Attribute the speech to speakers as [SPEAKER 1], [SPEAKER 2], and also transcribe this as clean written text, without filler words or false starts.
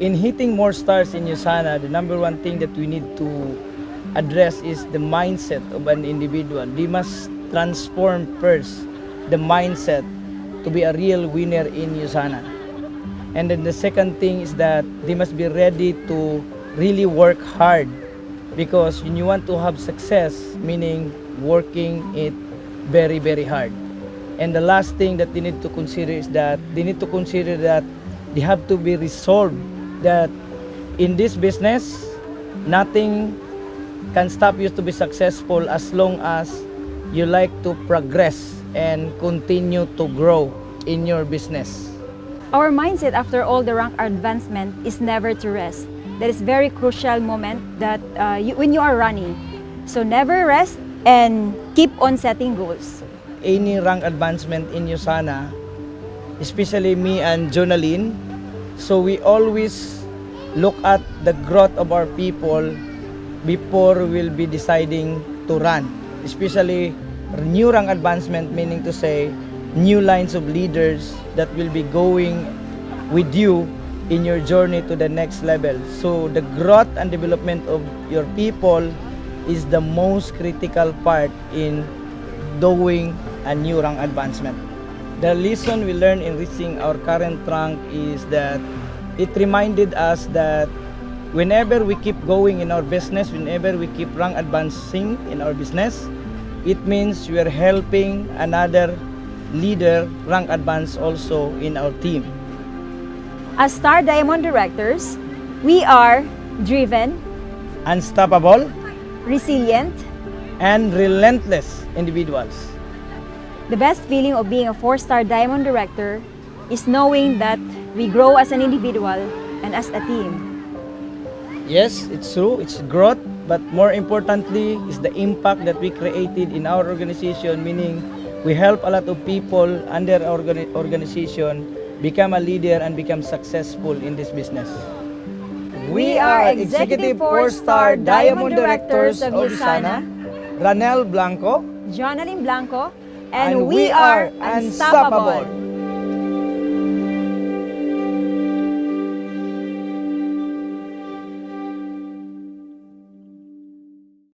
[SPEAKER 1] in hitting more stars in USANA, the number one thing that we need to address is the mindset of an individual. They must transform first the mindset to be a real winner in USANA. And then the second thing is that they must be ready to really work hard, because when you want to have success, meaning working it very, very hard. And the last thing that they need to consider is that they need to consider that they have to be resolved that in this business, nothing can stop you to be successful as long as you like to progress and continue to grow in your business.
[SPEAKER 2] Our mindset after all the rank advancement is never to rest. That is very crucial moment that when you are running. So never rest and keep on setting goals.
[SPEAKER 1] Any rank advancement in USANA, especially me and Jonaline, so we always look at the growth of our people before we'll be deciding to run. Especially new rank advancement, meaning to say new lines of leaders that will be going with you in your journey to the next level. So the growth and development of your people is the most critical part in doing a new rank advancement. The lesson we learned in reaching our current rank is that it reminded us that whenever we keep going in our business, whenever we keep rank advancing in our business, it means we are helping another leader rank advance also in our team.
[SPEAKER 2] As Star Diamond Directors, we are driven,
[SPEAKER 1] Unstoppable
[SPEAKER 2] resilient.
[SPEAKER 1] and relentless individuals.
[SPEAKER 2] The best feeling of being a 4-star Diamond Director is knowing that we grow as an individual and as a team.
[SPEAKER 1] Yes, it's true, it's growth, but more importantly is the impact that we created in our organization, meaning we help a lot of people under our organization become a leader and become successful in this business.
[SPEAKER 2] We are Executive 4-star Diamond Directors of USANA,
[SPEAKER 1] Ranel Blanco,
[SPEAKER 2] Jonaline Blanco,
[SPEAKER 1] and we are unstoppable.